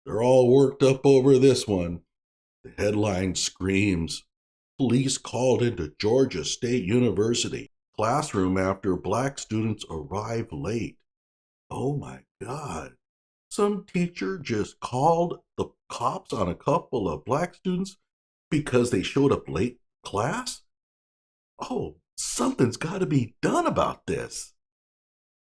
They're all worked up over this one. The headline screams, police called into Georgia State University classroom after black students arrive late. Oh my God. Some teacher just called the cops on a couple of black students because they showed up late class? Oh, something's got to be done about this.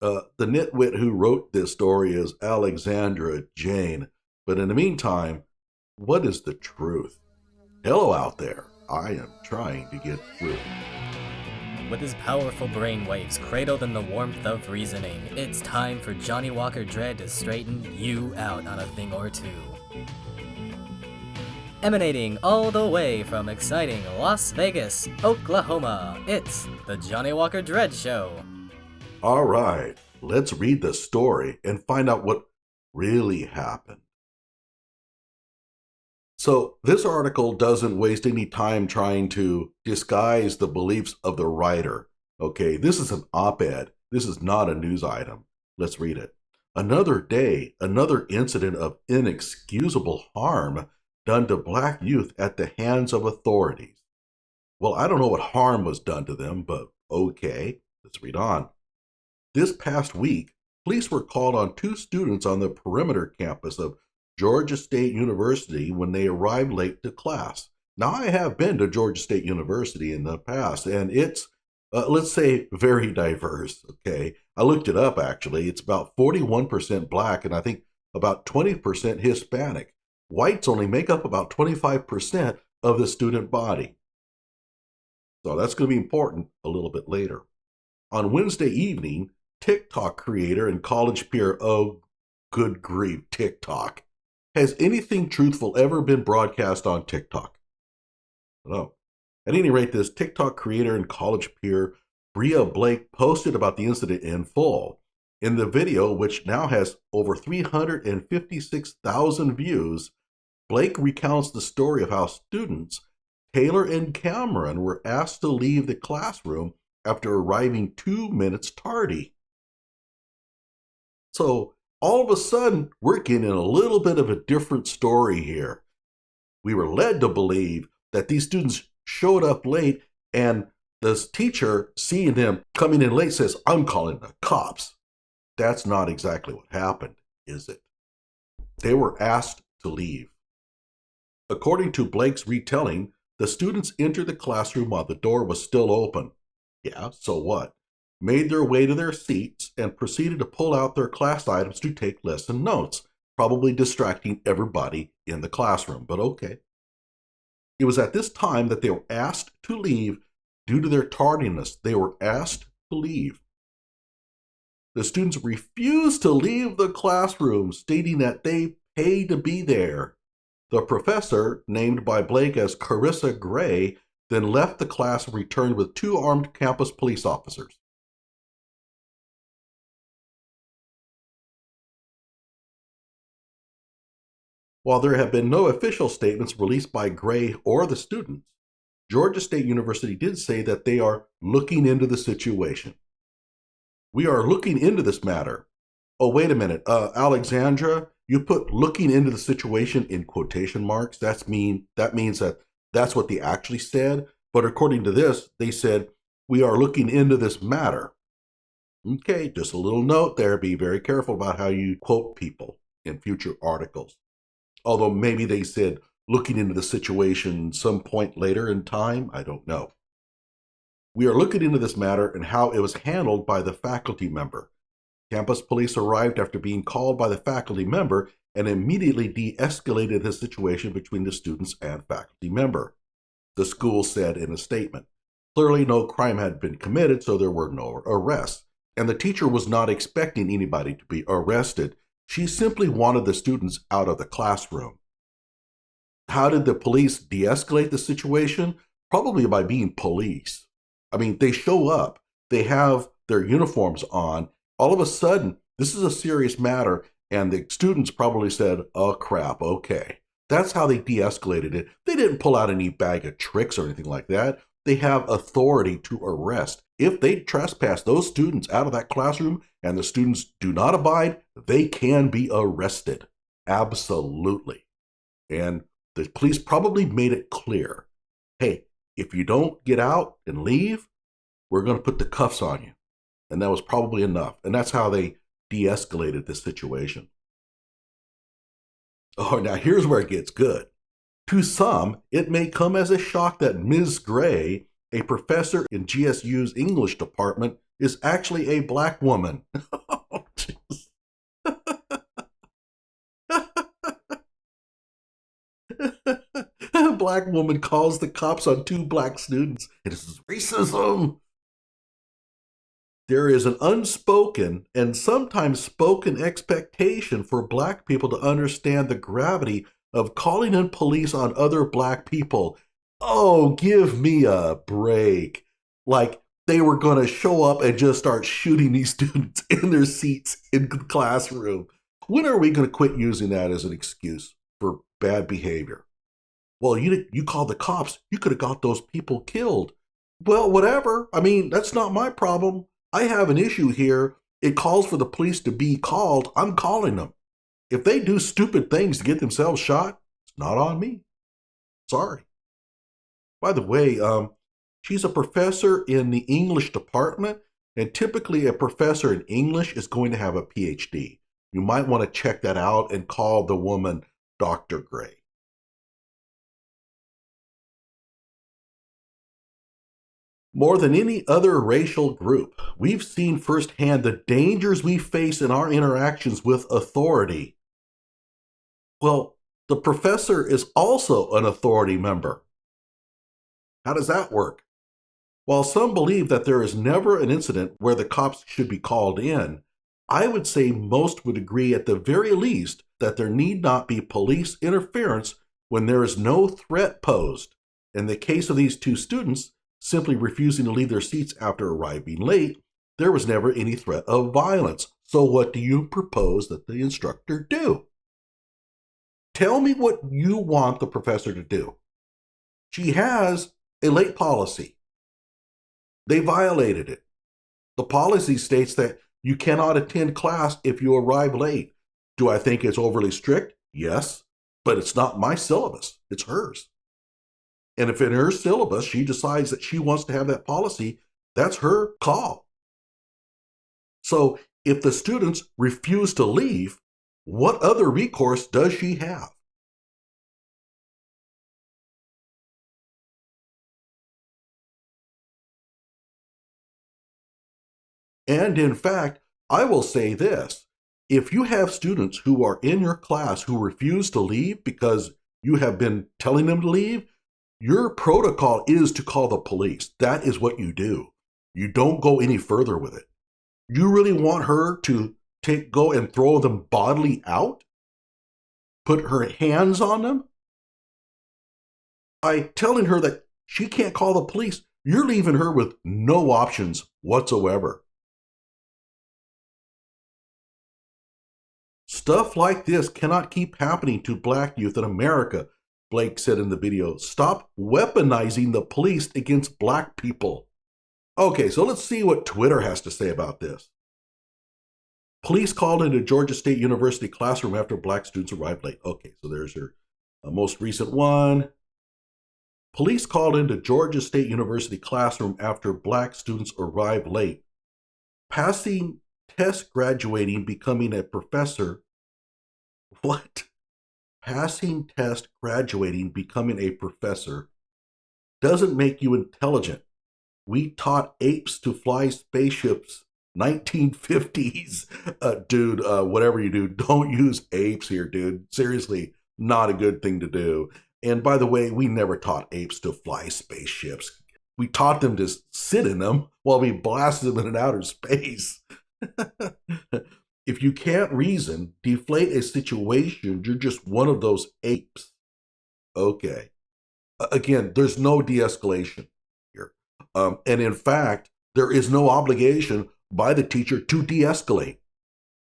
The nitwit who wrote this story is Alexandra Jane. But in the meantime, what is the truth? Hello out there. I am trying to get through. With his powerful brainwaves cradled in the warmth of reasoning, it's time for Johnny Walker Dread to straighten you out on a thing or two. Emanating all the way from exciting Las Vegas, Oklahoma, it's the Johnny Walker Dread Show. All right, let's read the story and find out what really happened. So this article doesn't waste any time trying to disguise the beliefs of the writer. Okay, this is an op-ed. This is not a news item. Let's read it. Another day, another incident of inexcusable harm done to black youth at the hands of authorities. Well, I don't know what harm was done to them, but okay, let's read on. This past week, police were called on two students on the perimeter campus of Georgia State University when they arrived late to class. Now, I have been to Georgia State University in the past, and it's, let's say, very diverse, okay? I looked it up, actually. It's about 41% black, and I think about 20% Hispanic. Whites only make up about 25% of the student body. So that's going to be important a little bit later. On Wednesday evening, TikTok creator and college peer, oh, good grief, TikTok. Has anything truthful ever been broadcast on TikTok? No. At any rate, this TikTok creator and college peer, Bria Blake, posted about the incident in full. In the video, which now has over 356,000 views, Blake recounts the story of how students, Taylor and Cameron, were asked to leave the classroom after arriving 2 minutes tardy. So, all of a sudden, we're getting a little bit of a different story here. We were led to believe that these students showed up late, and this teacher, seeing them coming in late, says, I'm calling the cops. That's not exactly what happened, is it? They were asked to leave. According to Blake's retelling, the students entered the classroom while the door was still open. Yeah, so what? Made their way to their seats and proceeded to pull out their class items to take lesson notes, probably distracting everybody in the classroom, but okay. It was at this time that they were asked to leave due to their tardiness. They were asked to leave. The students refused to leave the classroom, stating that they paid to be there. The professor, named by Blake as Carissa Gray, then left the class and returned with two armed campus police officers. While there have been no official statements released by Gray or the students, Georgia State University did say that they are looking into the situation. We are looking into this matter. Oh, wait a minute. Alexandra, you put looking into the situation in quotation marks. That means that that's what they actually said. But according to this, they said, we are looking into this matter. Okay, just a little note there. Be very careful about how you quote people in future articles. Although maybe they said looking into the situation some point later in time, I don't know. We are looking into this matter and how it was handled by the faculty member. Campus police arrived after being called by the faculty member and immediately de-escalated the situation between the students and faculty member, the school said in a statement. Clearly no crime had been committed, so there were no arrests, and the teacher was not expecting anybody to be arrested. She simply wanted the students out of the classroom. How did the police de-escalate the situation? Probably by being police. I mean, they show up, they have their uniforms on. All of a sudden, this is a serious matter, and the students probably said, oh crap, okay. That's how they de-escalated it. They didn't pull out any bag of tricks or anything like that. They have authority to arrest. If they trespass those students out of that classroom and the students do not abide, they can be arrested. Absolutely. And the police probably made it clear, hey, if you don't get out and leave, we're going to put the cuffs on you. And that was probably enough. And that's how they de-escalated this situation. Oh, now here's where it gets good. To some, it may come as a shock that Ms. Gray, a professor in GSU's English department, is actually a black woman. Oh, jeez. A black woman calls the cops on two black students. It is racism. There is an unspoken and sometimes spoken expectation for black people to understand the gravity of calling in police on other black people. Oh, give me a break. Like they were going to show up and just start shooting these students in their seats in the classroom. When are we going to quit using that as an excuse for bad behavior? Well, you called the cops. You could have got those people killed. Well, whatever. I mean, that's not my problem. I have an issue here. It calls for the police to be called. I'm calling them. If they do stupid things to get themselves shot, it's not on me. Sorry. By the way, she's a professor in the English department, and typically a professor in English is going to have a PhD. You might want to check that out and call the woman Dr. Gray. More than any other racial group, we've seen firsthand the dangers we face in our interactions with authority. Well, the professor is also an authority member. How does that work? While some believe that there is never an incident where the cops should be called in, I would say most would agree at the very least that there need not be police interference when there is no threat posed. In the case of these two students, simply refusing to leave their seats after arriving late, there was never any threat of violence. So what do you propose that the instructor do? Tell me what you want the professor to do. She has a late policy. They violated it. The policy states that you cannot attend class if you arrive late. Do I think it's overly strict? Yes, but it's not my syllabus. It's hers. And if in her syllabus she decides that she wants to have that policy, that's her call. So if the students refuse to leave, what other recourse does she have? And in fact, I will say this. If you have students who are in your class who refuse to leave because you have been telling them to leave, your protocol is to call the police. That is what you do. You don't go any further with it. You really want her to go and throw them bodily out? Put her hands on them? By telling her that she can't call the police, you're leaving her with no options whatsoever. Stuff like this cannot keep happening to black youth in America, Blake said in the video. Stop weaponizing the police against black people. Okay, so let's see what Twitter has to say about this. Police called into Georgia State University classroom after black students arrived late. Okay, so there's your most recent one. Police called into Georgia State University classroom after black students arrived late. Passing test graduating, becoming a professor. What? Passing test graduating, becoming a professor doesn't make you intelligent. We taught apes to fly spaceships. 1950s. Dude, whatever you do, don't use apes here, dude. Seriously, not a good thing to do. And by the way, we never taught apes to fly spaceships. We taught them to sit in them while we blasted them in outer space. If you can't reason, deflate a situation, you're just one of those apes. Okay. Again, there's no de-escalation here. And in fact, there is no obligation by the teacher to de-escalate.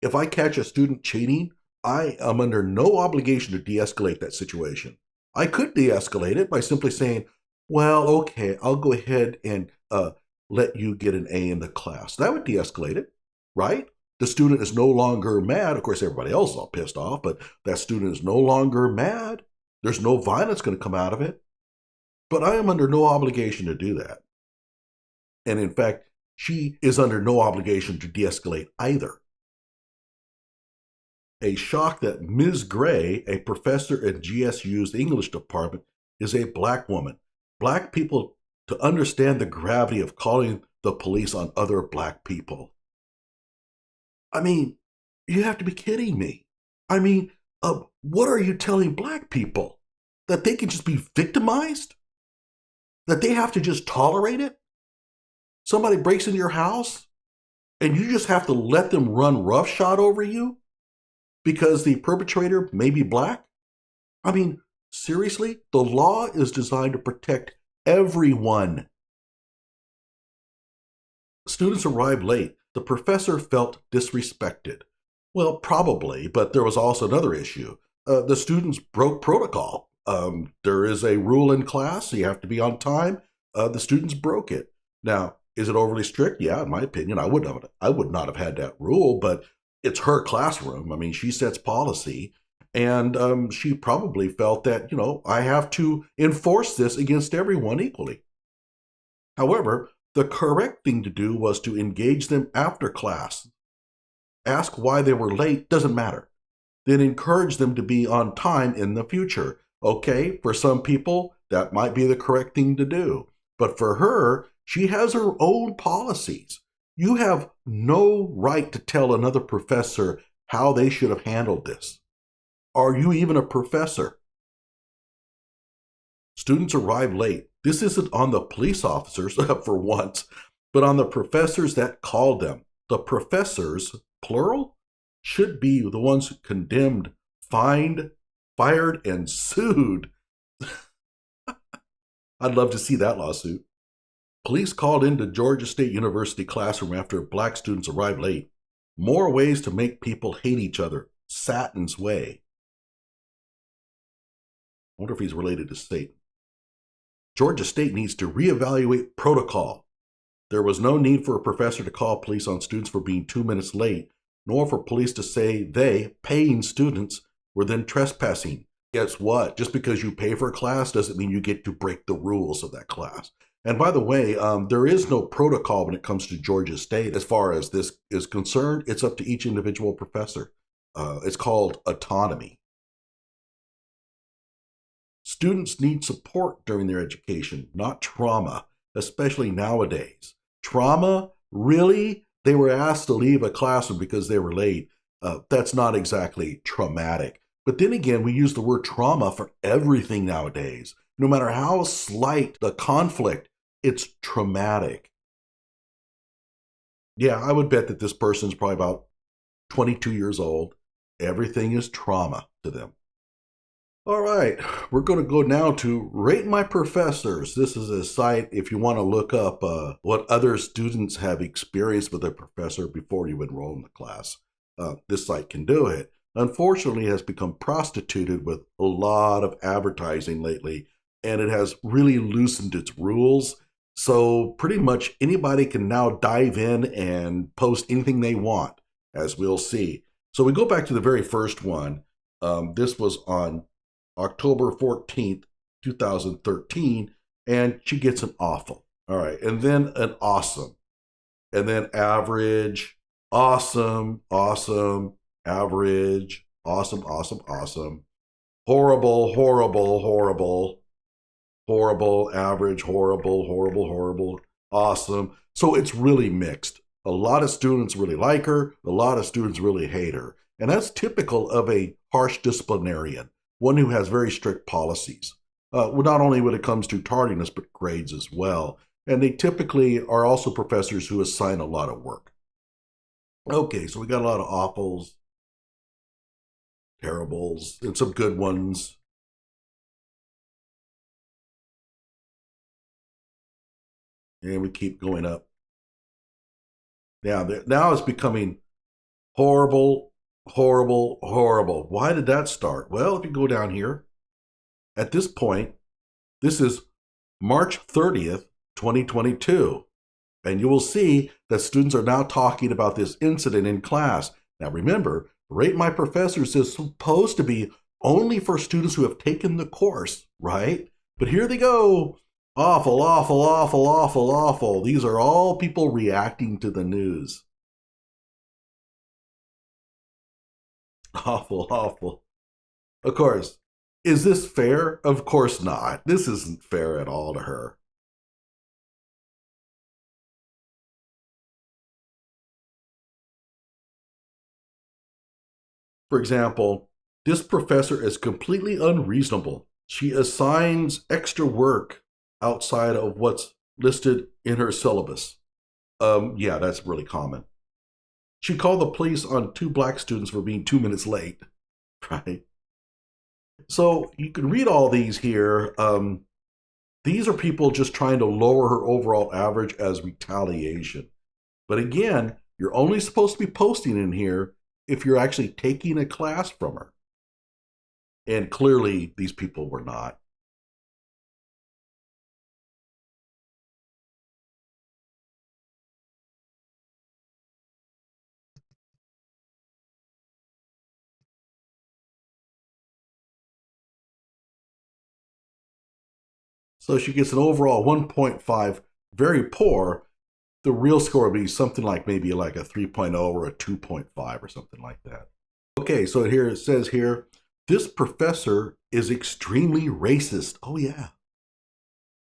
If I catch a student cheating, I am under no obligation to de-escalate that situation. I could de-escalate it by simply saying, well, okay, I'll go ahead and let you get an A in the class. That would de-escalate it, right? The student is no longer mad. Of course, everybody else is all pissed off, but that student is no longer mad. There's no violence going to come out of it. But I am under no obligation to do that. And in fact, she is under no obligation to de-escalate either. A shock that Ms. Gray, a professor in GSU's English department, is a black woman. Black people to understand the gravity of calling the police on other black people. I mean, you have to be kidding me. I mean, what are you telling black people? That they can just be victimized? That they have to just tolerate it? Somebody breaks into your house and you just have to let them run roughshod over you because the perpetrator may be black? I mean, seriously, the law is designed to protect everyone. Students arrived late. The professor felt disrespected. Well, probably, but there was also another issue. The students broke protocol. There is a rule in class, so you have to be on time. The students broke it. Now, is it overly strict? Yeah, in my opinion, I would not have had that rule, but it's her classroom. I mean, she sets policy, and she probably felt that, I have to enforce this against everyone equally. However, the correct thing to do was to engage them after class. Ask why they were late, doesn't matter. Then encourage them to be on time in the future. Okay, for some people, that might be the correct thing to do. But for her, she has her own policies. You have no right to tell another professor how they should have handled this. Are you even a professor? Students arrive late. This isn't on the police officers, for once, but on the professors that called them. The professors, plural, should be the ones condemned, fined, fired, and sued. I'd love to see that lawsuit. Police called into Georgia State University classroom after black students arrived late. More ways to make people hate each other. Satan's way. I wonder if he's related to Satan. Georgia State needs to reevaluate protocol. There was no need for a professor to call police on students for being 2 minutes late, nor for police to say they, paying students, were then trespassing. Guess what? Just because you pay for a class doesn't mean you get to break the rules of that class. And by the way, there is no protocol when it comes to Georgia State. As far as this is concerned, it's up to each individual professor. It's called autonomy. Students need support during their education, not trauma, especially nowadays. Trauma? Really? They were asked to leave a classroom because they were late. That's not exactly traumatic. But then again, we use the word trauma for everything nowadays. No matter how slight the conflict, it's traumatic. Yeah, I would bet that this person's probably about 22 years old. Everything is trauma to them. All right, we're going to go now to Rate My Professors. This is a site if you want to look up what other students have experienced with their professor before you enroll in the class. This site can do it. Unfortunately, it has become prostituted with a lot of advertising lately, and it has really loosened its rules. So pretty much anybody can now dive in and post anything they want, as we'll see. So we go back to the very first one. This was on October 14th, 2013, and she gets an awful. All right, and then an awesome, and then average, awesome, awesome, average, awesome, awesome, awesome, horrible, horrible, horrible, horrible, average, horrible, horrible, horrible, awesome. So it's really mixed. A lot of students really like her, a lot of students really hate her. And that's typical of a harsh disciplinarian, one who has very strict policies, not only when it comes to tardiness, but grades as well. And they typically are also professors who assign a lot of work. Okay, so we got a lot of awfuls, terribles, and some good ones. And we keep going up. Now it's becoming horrible, horrible, horrible. Why did that start? Well, if you go down here, at this point, this is March 30th, 2022. And you will see that students are now talking about this incident in class. Now remember, Rate My Professors is supposed to be only for students who have taken the course, right? But here they go. Awful, awful, awful, awful, awful. These are all people reacting to the news. Awful, awful. Of course, is this fair? Of course not. This isn't fair at all to her. For example, this professor is completely unreasonable. She assigns extra work outside of what's listed in her syllabus. Yeah, that's really common. She called the police on 2 black students for being 2 minutes late, right? So you can read all these here. These are people just trying to lower her overall average as retaliation. But again, you're only supposed to be posting in here if you're actually taking a class from her. And clearly, these people were not. So she gets an overall 1.5, very poor. The real score would be something like maybe like a 3.0 or a 2.5 or something like that. Okay, so here it says here, this professor is extremely racist. Oh, yeah.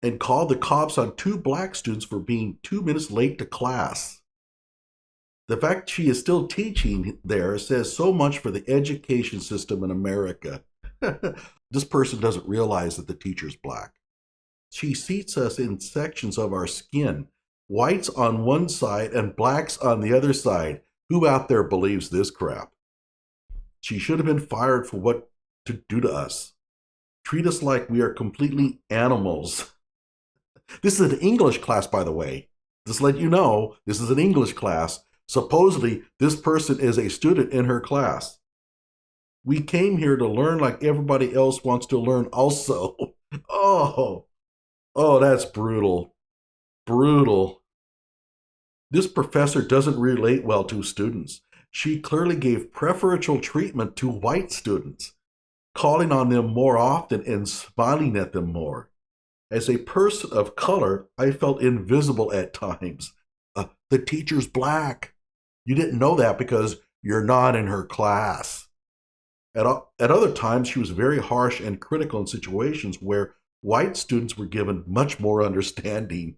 And called the cops on 2 black students for being 2 minutes late to class. The fact she is still teaching there says so much for the education system in America. This person doesn't realize that the teacher's black. She seats us in sections of our skin, whites on one side and blacks on the other side. Who out there believes this crap? She should have been fired for what to do to us. Treat us like we are completely animals. This is an English class, by the way. Just let you know, this is an English class. Supposedly, this person is a student in her class. We came here to learn like everybody else wants to learn also. Oh, that's brutal. Brutal. This professor doesn't relate well to students. She clearly gave preferential treatment to white students, calling on them more often and smiling at them more. As a person of color, I felt invisible at times. The teacher's black. You didn't know that because you're not in her class. At other times, she was very harsh and critical in situations where white students were given much more understanding.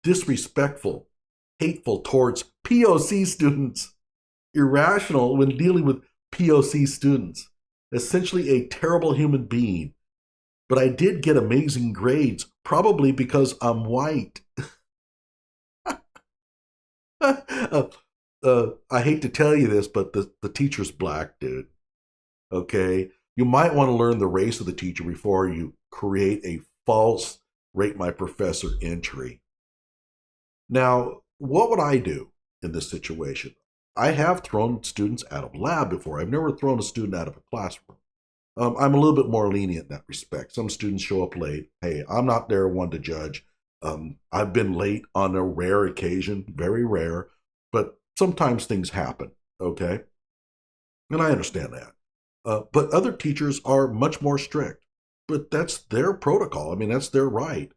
Disrespectful, hateful towards POC students, irrational when dealing with POC students, essentially a terrible human being. But I did get amazing grades, probably because I'm white. I hate to tell you this, but the teacher's black, dude. Okay? You might want to learn the race of the teacher before you create a false Rate My Professor entry. Now, what would I do in this situation? I have thrown students out of lab before. I've never thrown a student out of a classroom. I'm a little bit more lenient in that respect. Some students show up late. Hey, I'm not there one to judge. I've been late on a rare occasion, very rare, but sometimes things happen, okay? And I understand that. But other teachers are much more strict. But that's their protocol. I mean, that's their right.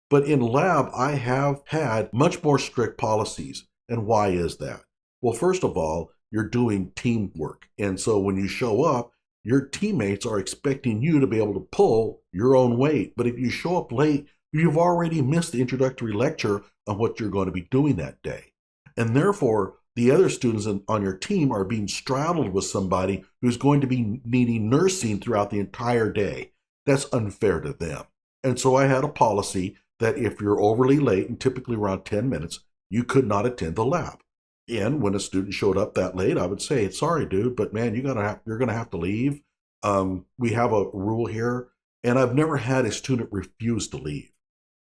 But in lab, I have had much more strict policies. And why is that? Well, first of all, you're doing teamwork. And so when you show up, your teammates are expecting you to be able to pull your own weight. But if you show up late, you've already missed the introductory lecture on what you're going to be doing that day. And therefore, the other students on your team are being straddled with somebody who's going to be needing nursing throughout the entire day. That's unfair to them. And so I had a policy that if you're overly late, and typically around 10 minutes, you could not attend the lab. And when a student showed up that late, I would say, sorry, dude, but man, you're going to have to leave. We have a rule here, and I've never had a student refuse to leave.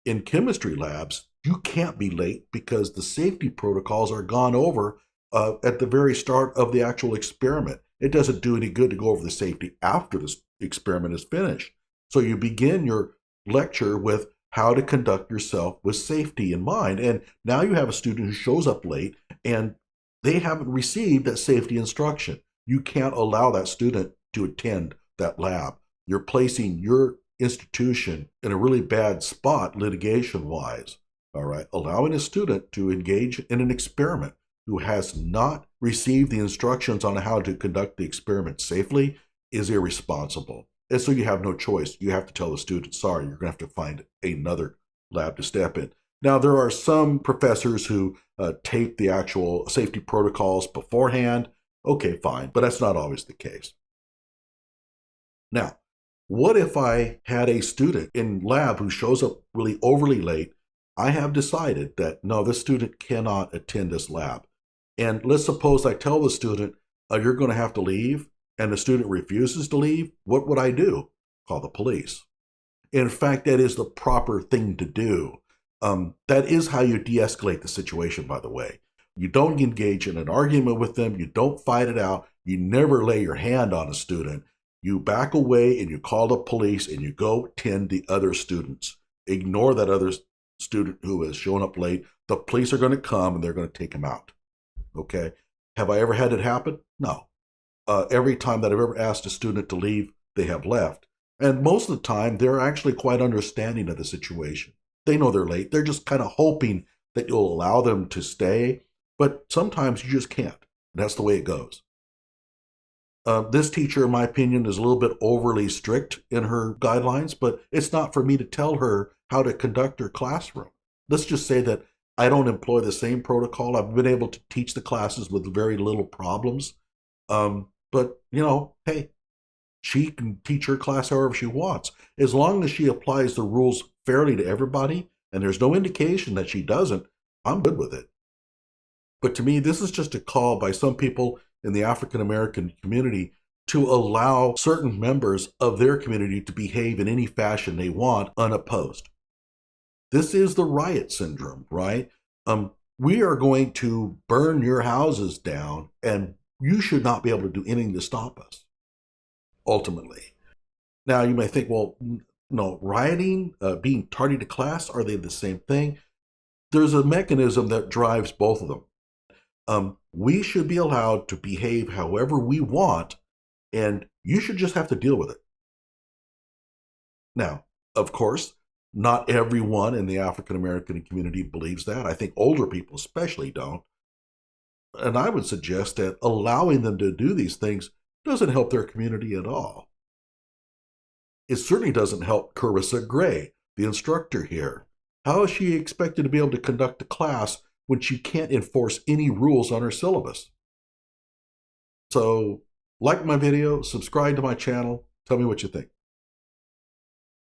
In chemistry labs, you can't be late because the safety protocols are gone over at the very start of the actual experiment. It doesn't do any good to go over the safety after the experiment is finished. So you begin your lecture with how to conduct yourself with safety in mind. And now you have a student who shows up late and they haven't received that safety instruction. You can't allow that student to attend that lab. You're placing your institution in a really bad spot litigation wise. All right. Allowing a student to engage in an experiment who has not received the instructions on how to conduct the experiment safely is irresponsible. And so you have no choice. You have to tell the student, sorry, you're going to have to find another lab to step in. Now, there are some professors who tape the actual safety protocols beforehand. Okay, fine, but that's not always the case. Now, what if I had a student in lab who shows up really overly late? I have decided that, no, this student cannot attend this lab. And let's suppose I tell the student, you're going to have to leave, and the student refuses to leave. What would I do? Call the police. In fact, that is the proper thing to do. That is how you de-escalate the situation, by the way. You don't engage in an argument with them. You don't fight it out. You never lay your hand on a student. You back away and you call the police and you go tend the other students. Ignore that other student who has shown up late. The police are going to come and they're going to take him out. Okay. Have I ever had it happen? No. Every time that I've ever asked a student to leave, they have left. And most of the time, they're actually quite understanding of the situation. They know they're late. They're just kind of hoping that you'll allow them to stay. But sometimes you just can't. That's the way it goes. This teacher, in my opinion, is a little bit overly strict in her guidelines, but it's not for me to tell her how to conduct her classroom. Let's just say that I don't employ the same protocol. I've been able to teach the classes with very little problems. But, hey, she can teach her class however she wants. As long as she applies the rules fairly to everybody, and there's no indication that she doesn't, I'm good with it. But to me, this is just a call by some people in the African American community to allow certain members of their community to behave in any fashion they want unopposed. This is the riot syndrome, right? We are going to burn your houses down, and you should not be able to do anything to stop us, ultimately. Now, you may think, well, no, rioting, being tardy to class, are they the same thing? There's a mechanism that drives both of them. We should be allowed to behave however we want, and you should just have to deal with it. Now, of course, not everyone in the African American community believes that. I think older people especially don't. And I would suggest that allowing them to do these things doesn't help their community at all. It certainly doesn't help Carissa Gray, the instructor here. How is she expected to be able to conduct a class when she can't enforce any rules on her syllabus? So, like my video, subscribe to my channel, tell me what you think.